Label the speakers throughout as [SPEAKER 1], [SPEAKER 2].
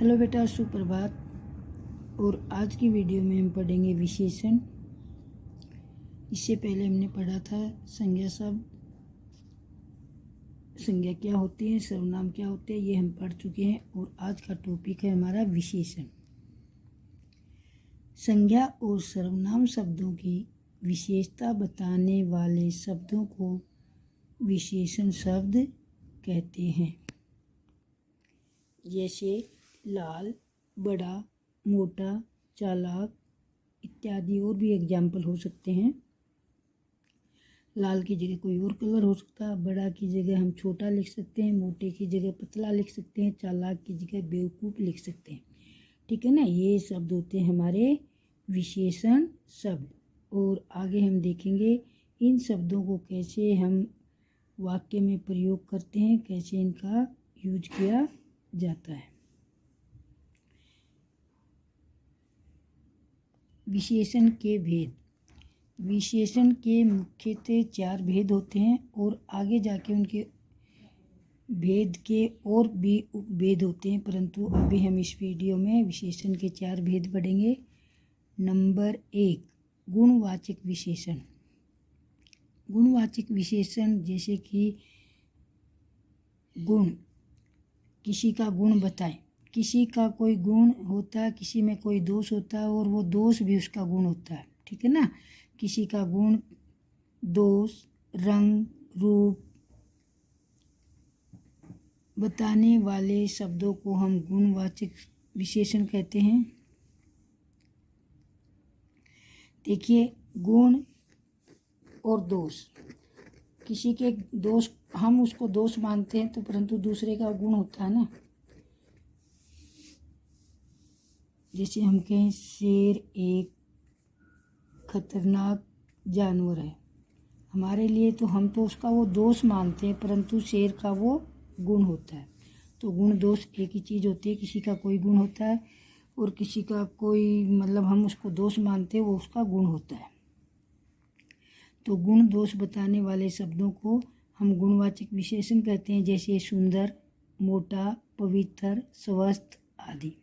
[SPEAKER 1] Hello बेटा, सुप्रभात। और आज की वीडियो में हम पढ़ेंगे विशेषण। इससे पहले हमने पढ़ा था संज्ञा शब्द, संज्ञा क्या होती है, सर्वनाम क्या होते हैं, ये हम पढ़ चुके हैं। और आज का टॉपिक है हमारा विशेषण। संज्ञा और सर्वनाम शब्दों की विशेषता बताने वाले शब्दों को विशेषण शब्द कहते हैं। जैसे लाल, बड़ा, मोटा, चालाक इत्यादि और भी एग्जाम्पल हो सकते हैं। लाल की जगह कोई और कलर हो सकता है, बड़ा की जगह हम छोटा लिख सकते हैं, मोटे की जगह पतला लिख सकते हैं, चालाक की जगह बेवकूफ़ लिख सकते हैं। ठीक है ना। ये शब्द होते हैं हमारे विशेषण शब्द। और आगे हम देखेंगे इन शब्दों को कैसे हम वाक्य में प्रयोग करते हैं, कैसे इनका यूज किया जाता है। विशेषण के भेद। विशेषण के मुख्यतः 4 भेद होते हैं और आगे जाके उनके भेद के और भी उपभेद होते हैं, परंतु अभी हम इस वीडियो में विशेषण के 4 भेद पढ़ेंगे। नंबर 1, गुणवाचक विशेषण। गुणवाचक विशेषण जैसे कि गुण, किसी का गुण बताएं। किसी का कोई गुण होता है, किसी में कोई दोष होता है और वो दोष भी उसका गुण होता है। ठीक है ना। किसी का गुण, दोष, रंग, रूप बताने वाले शब्दों को हम गुणवाचक विशेषण कहते हैं। देखिए, गुण और दोष। किसी के दोष, हम उसको दोष मानते हैं तो परंतु दूसरे का गुण होता है ना। जैसे हम कहें शेर एक खतरनाक जानवर है, हमारे लिए तो हम तो उसका वो दोष मानते हैं, परंतु शेर का वो गुण होता है। तो गुण दोष एक ही चीज़ होती है। किसी का कोई गुण होता है और किसी का कोई, मतलब हम उसको दोष मानते हैं, वो उसका गुण होता है। तो गुण दोष बताने वाले शब्दों को हम गुणवाचक विशेषण कहते हैं। जैसे सुंदर, मोटा, पवित्र, स्वस्थ आदि।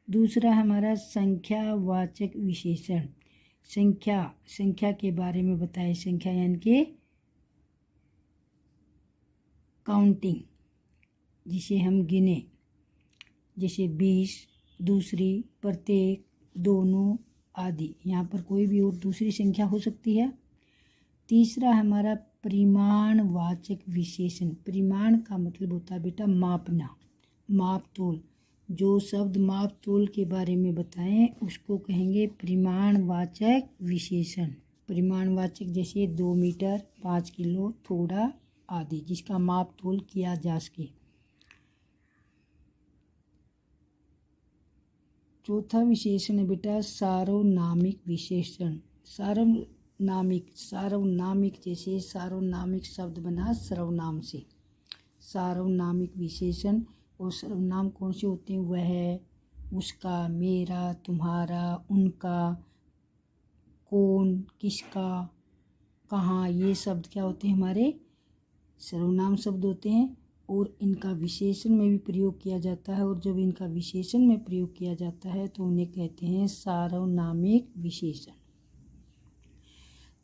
[SPEAKER 1] दूसरा हमारा संख्यावाचक विशेषण। संख्या के बारे में बताए। संख्या यानी कि काउंटिंग, जिसे हम गिने। जैसे 20, दूसरी, प्रत्येक, दोनों आदि। यहाँ पर कोई भी और दूसरी संख्या हो सकती है। तीसरा हमारा परिमाणवाचक विशेषण। परिमाण का मतलब होता है बेटा मापना, माप तोल। जो शब्द माप तोल के बारे में बताएं उसको कहेंगे परिमाणवाचक विशेषण। परिमाणवाचक जैसे 2 मीटर, 5 किलो, थोड़ा आदि, जिसका माप तोल किया जा सके। चौथा विशेषण है बेटा सार्वनामिक विशेषण। सार्वनामिक जैसे सार्वनामिक शब्द बना सर्वनाम से। सार्वनामिक विशेषण। और सर्वनाम कौन से होते हैं? वह, उसका, मेरा, तुम्हारा, उनका, कौन, किसका, कहाँ, ये शब्द क्या होते हैं? हमारे सर्वनाम शब्द होते हैं। और इनका विशेषण में भी प्रयोग किया जाता है। और जब इनका विशेषण में प्रयोग किया जाता है तो उन्हें कहते हैं सार्वनामिक विशेषण।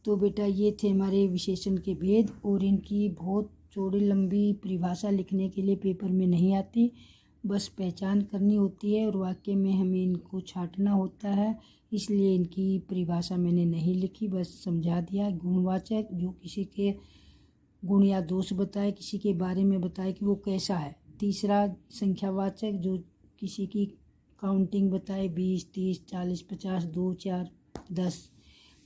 [SPEAKER 1] तो बेटा ये थे हमारे विशेषण के भेद। और इनकी बहुत चौड़ी लंबी परिभाषा लिखने के लिए पेपर में नहीं आती, बस पहचान करनी होती है और वाक्य में हमें इनको छांटना होता है। इसलिए इनकी परिभाषा मैंने नहीं लिखी, बस समझा दिया। गुणवाचक, जो किसी के गुण या दोष बताए, किसी के बारे में बताए कि वो कैसा है। तीसरा संख्यावाचक, जो किसी की काउंटिंग बताए, 20, 30, 40, 50, 2, 4, 10।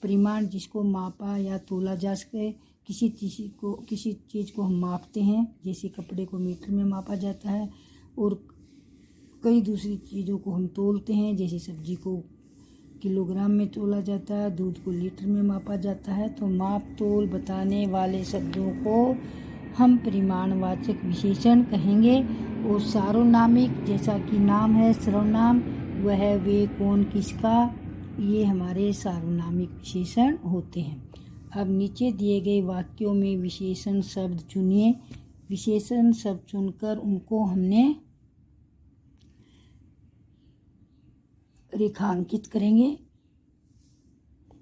[SPEAKER 1] परिमाण, जिसको मापा या तोला जा सके। किसी चीज़ को हम मापते हैं, जैसे कपड़े को मीटर में मापा जाता है। और कई दूसरी चीज़ों को हम तोलते हैं, जैसे सब्जी को किलोग्राम में तोला जाता है, दूध को लीटर में मापा जाता है। तो माप तोल बताने वाले शब्दों को हम परिमाणवाचक विशेषण कहेंगे। और सार्वनामिक, जैसा कि नाम है सर्वनाम, वह, वे, कौन, किसका, ये हमारे सार्वनामिक विशेषण होते हैं। अब नीचे दिए गए वाक्यों में विशेषण शब्द चुनिए। विशेषण शब्द चुनकर उनको हमने रेखांकित करेंगे।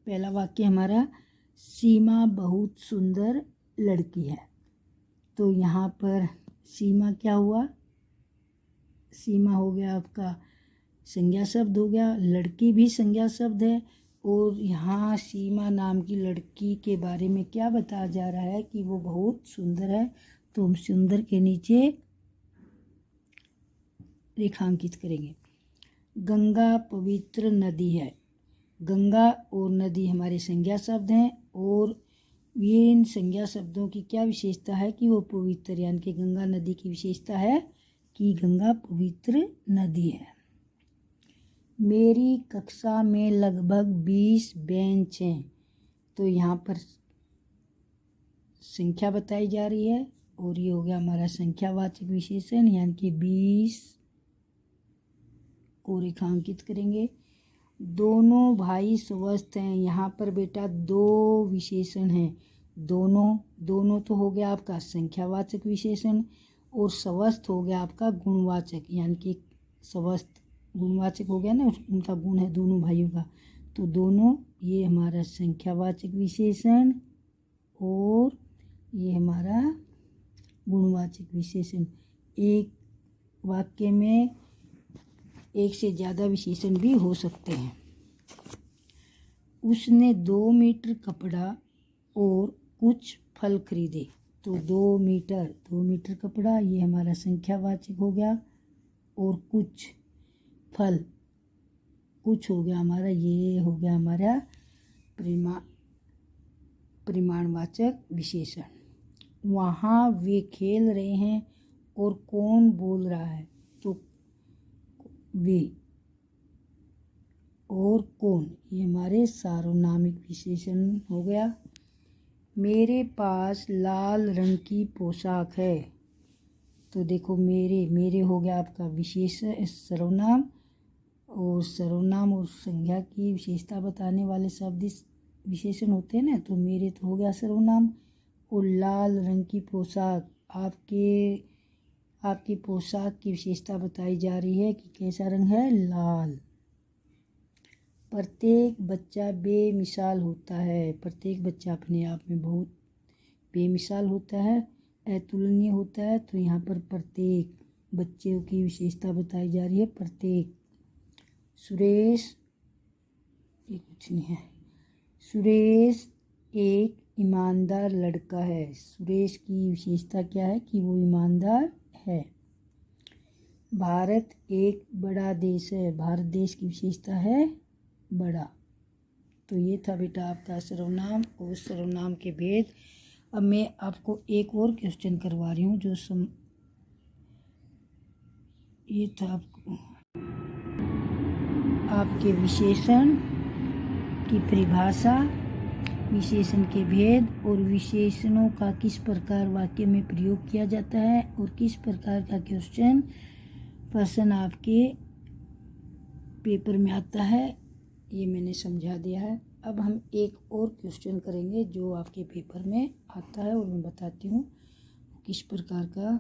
[SPEAKER 1] पहला वाक्य हमारा, सीमा बहुत सुंदर लड़की है। तो यहाँ पर सीमा क्या हुआ, सीमा हो गया आपका संज्ञा शब्द हो गया, लड़की भी संज्ञा शब्द है। और यहाँ सीमा नाम की लड़की के बारे में क्या बताया जा रहा है कि वो बहुत सुंदर है। तो हम सुंदर के नीचे रेखांकित करेंगे। गंगा पवित्र नदी है। गंगा और नदी हमारे संज्ञा शब्द हैं और ये इन संज्ञा शब्दों की क्या विशेषता है कि वो पवित्र, यानी कि गंगा नदी की विशेषता है कि गंगा पवित्र नदी है। मेरी कक्षा में लगभग 20 बेंच हैं। तो यहाँ पर संख्या बताई जा रही है और ये हो गया हमारा संख्यावाचक विशेषण, यानी कि 20 को रेखांकित करेंगे। दोनों भाई स्वस्थ हैं। यहाँ पर बेटा दो विशेषण हैं। दोनों तो हो गया आपका संख्यावाचक विशेषण और स्वस्थ हो गया आपका गुणवाचक, यानी कि स्वस्थ गुणवाचक हो गया ना, उनका गुण है दोनों भाइयों का। तो दोनों ये हमारा संख्यावाचक विशेषण और ये हमारा गुणवाचक विशेषण। एक वाक्य में एक से ज़्यादा विशेषण भी हो सकते हैं। उसने 2 मीटर कपड़ा और कुछ फल खरीदे। तो 2 मीटर कपड़ा ये हमारा संख्यावाचक हो गया और कुछ फल, कुछ हो गया हमारा, ये हो गया हमारा परिमाणवाचक विशेषण। वहाँ वे खेल रहे हैं और कौन बोल रहा है। तो वे और कौन ये हमारे सार्वनामिक विशेषण हो गया। मेरे पास लाल रंग की पोशाक है। तो देखो मेरे हो गया आपका विशेष सर्वनाम, और सर्वनाम और संज्ञा की विशेषता बताने वाले शब्द विशेषण होते हैं ना। तो मेरे तो हो गया सर्वनाम और लाल रंग की पोशाक, आपकी पोशाक की विशेषता बताई जा रही है कि कैसा रंग है, लाल। प्रत्येक बच्चा बेमिसाल होता है। प्रत्येक बच्चा अपने आप में बहुत बेमिसाल होता है, अतुलनीय होता है। तो यहाँ पर प्रत्येक बच्चे की विशेषता बताई जा रही है, प्रत्येक। सुरेश, ये कुछ नहीं है। सुरेश एक ईमानदार लड़का है। सुरेश की विशेषता क्या है कि वो ईमानदार है। भारत एक बड़ा देश है। भारत देश की विशेषता है बड़ा। तो ये था बेटा आपका सर्वनाम और सर्वनाम के भेद। अब मैं आपको एक और क्वेश्चन करवा रही हूँ जो ये था आपके विशेषण की परिभाषा, विशेषण के भेद और विशेषणों का किस प्रकार वाक्य में प्रयोग किया जाता है और किस प्रकार का प्रश्न आपके पेपर में आता है, ये मैंने समझा दिया है। अब हम एक और क्वेश्चन करेंगे जो आपके पेपर में आता है और मैं बताती हूँ किस प्रकार का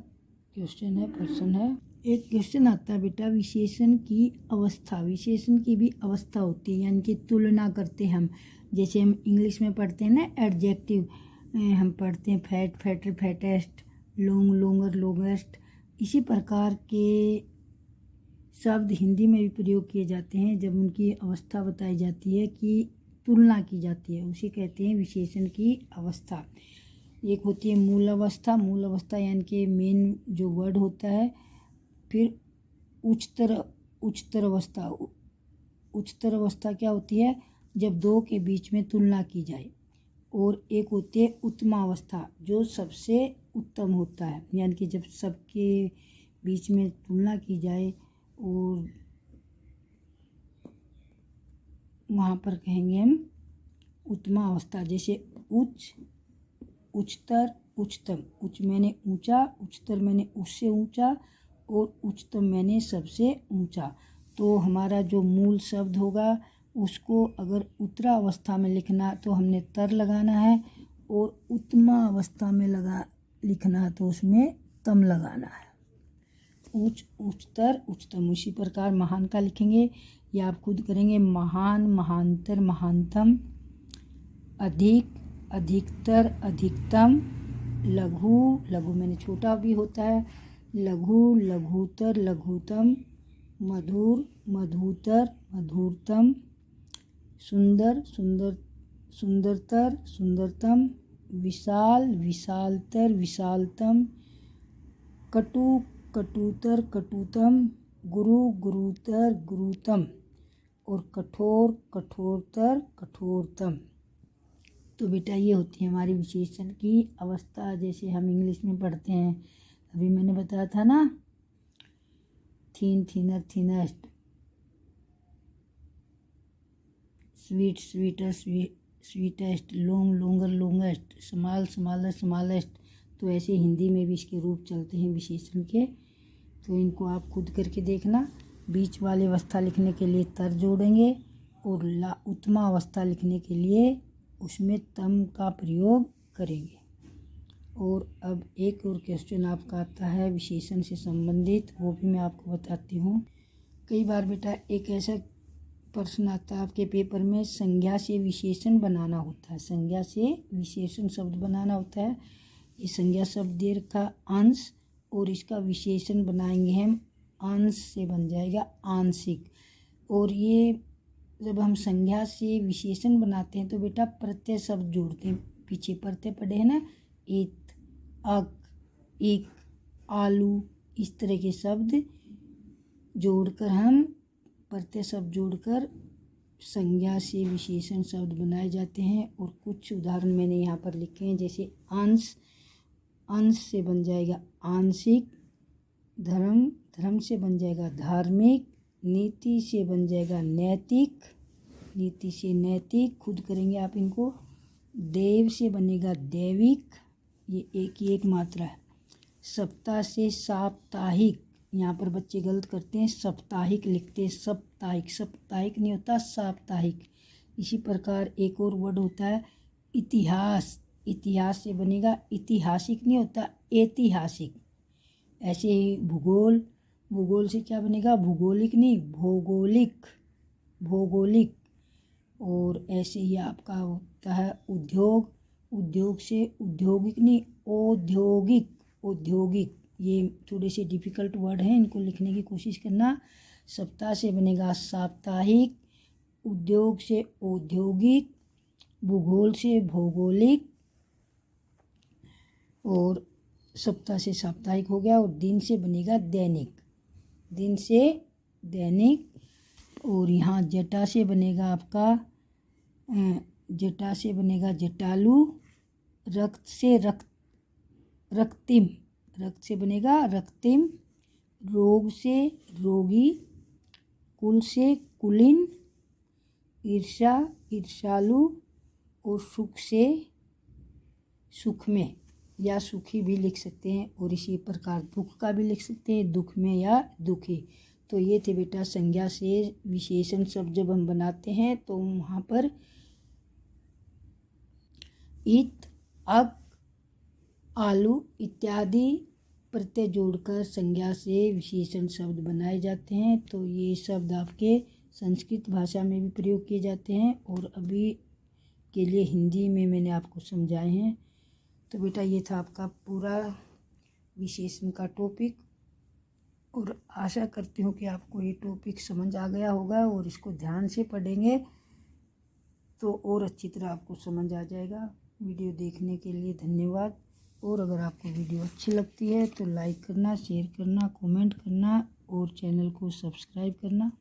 [SPEAKER 1] क्वेश्चन है, प्रश्न है। एक क्वेश्चन आता है बेटा, विशेषण की अवस्था। विशेषण की भी अवस्था होती है, यानी कि तुलना करते हैं हम। जैसे हम इंग्लिश में पढ़ते हैं ना एडजेक्टिव, हम पढ़ते हैं fat, fatter, fattest, long, longer, longest. इसी प्रकार के शब्द हिंदी में भी प्रयोग किए जाते हैं जब उनकी अवस्था बताई जाती है कि तुलना की जाती है, उसे कहते हैं विशेषण की अवस्था। एक होती है मूल अवस्था। मूल अवस्था यानी कि मेन जो वर्ड होता है। फिर उच्चतर अवस्था। उच्चतर अवस्था क्या होती है, जब दो के बीच में तुलना की जाए। और एक होती है उत्तमावस्था, जो सबसे उत्तम होता है, यानी कि जब सबके बीच में तुलना की जाए और वहाँ पर कहेंगे हम उत्तमा अवस्था। जैसे उच्च, उच्चतर, उच्चतम। उच्च मैंने ऊंचा, उच्चतर मैंने उससे ऊंचा और उच्चतम मैंने सबसे ऊंचा। तो हमारा जो मूल शब्द होगा उसको अगर उत्तरा अवस्था में लिखना तो हमने तर लगाना है, और उत्तमा अवस्था में लिखना तो उसमें तम लगाना है। ऊंच, उच्चतर, उच्चतम। उसी प्रकार महान का लिखेंगे, ये आप खुद करेंगे। महान, महांतर, महानतम। अधिक, अधिकतर, अधिकतम। लघु, लघु मैंने छोटा भी होता है। लघु, लघुतर, लघुतम। मधुर, मधुतर, मधुरतम। सुंदर, सुंदर, सुंदरतर, सुंदरतम। विशाल, विशालतर, विशालतम। कटु, कटुतर, कटुतम। गुरु, गुरुतर, गुरुतम। और कठोर, कठोरतर, कठोरतम। तो बेटा ये होती है हमारी विशेषण की अवस्था, जैसे हम इंग्लिश में पढ़ते हैं। अभी मैंने बताया था ना, thin, thinner, thinnest. Sweet, sweeter, sweetest. Long, longer, longest. Small, smaller, smallest. तो ऐसे हिंदी में भी इसके रूप चलते हैं विशेषण के। तो इनको आप खुद करके देखना। बीच वाली अवस्था लिखने के लिए तर जोड़ेंगे और उत्तमा अवस्था लिखने के लिए उसमें तम का प्रयोग करेंगे। और अब एक और क्वेश्चन आपका आता है विशेषण से संबंधित, वो भी मैं आपको बताती हूँ। कई बार बेटा एक ऐसा प्रश्न आता है आपके पेपर में, संज्ञा से विशेषण बनाना होता है। संज्ञा से विशेषण शब्द बनाना होता है। ये संज्ञा शब्द दे रखा अंश, और इसका विशेषण बनाएंगे हम। अंश से बन जाएगा आंशिक। और ये जब हम संज्ञा से विशेषण बनाते हैं तो बेटा प्रत्यय शब्द जोड़ते हैं। पीछे प्रत्यय पढ़े हैं ना, इत, अक, एक, आलू, इस तरह के शब्द जोड़कर हम प्रत्यय शब्द जोड़कर संज्ञा से विशेषण शब्द बनाए जाते हैं। और कुछ उदाहरण मैंने यहाँ पर लिखे हैं, जैसे अंश, अंश से बन जाएगा आंशिक। धर्म, धर्म से बन जाएगा धार्मिक। नीति से बन जाएगा नैतिक, नीति से नैतिक। खुद करेंगे आप इनको। देव से बनेगा दैविक, ये एक ही एक मात्रा है। सप्ताह से साप्ताहिक, यहाँ पर बच्चे गलत करते हैं, साप्ताहिक लिखते हैं, साप्ताहिक। साप्ताहिक नहीं होता, साप्ताहिक। इसी प्रकार एक और वर्ड होता है इतिहास, इतिहास से बनेगा ऐतिहासिक नहीं होता, ऐतिहासिक। ऐसे ही भूगोल, भूगोल से क्या बनेगा, भूगोलिक नहीं, भौगोलिक, भौगोलिक। और ऐसे ही आपका होता है उद्योग, उद्योग से औद्योगिक नहीं, औद्योगिक, औद्योगिक। ये थोड़े से डिफ़िकल्ट वर्ड हैं, इनको लिखने की कोशिश करना। सप्ताह से बनेगा साप्ताहिक, उद्योग से औद्योगिक, भूगोल से भौगोलिक, और सप्ताह से साप्ताहिक हो गया। और दिन से बनेगा दैनिक, दिन से दैनिक। और यहाँ जटा से बनेगा आपका, जटा से बनेगा जटालू। रक्त से रक्तिम, रक्त से बनेगा रक्तिम। रोग से रोगी। कुल से कुलीन। ईर्षा, ईर्षालु। और सुख से सुख में या सुखी भी लिख सकते हैं। और इसी प्रकार दुख का भी लिख सकते हैं, दुख में या दुखी। तो ये थे बेटा संज्ञा से विशेषण शब्द जब हम बनाते हैं तो वहाँ पर इत, अक, आलू इत्यादि प्रत्यय जोड़कर संज्ञा से विशेषण शब्द बनाए जाते हैं। तो ये शब्द आपके संस्कृत भाषा में भी प्रयोग किए जाते हैं और अभी के लिए हिंदी में मैंने आपको समझाए हैं। तो बेटा ये था आपका पूरा विशेषण का टॉपिक, और आशा करती हूँ कि आपको ये टॉपिक समझ आ गया होगा, और इसको ध्यान से पढ़ेंगे तो और अच्छी तरह आपको समझ आ जाएगा। वीडियो देखने के लिए धन्यवाद। और अगर आपको वीडियो अच्छी लगती है तो लाइक करना, शेयर करना, कमेंट करना और चैनल को सब्सक्राइब करना।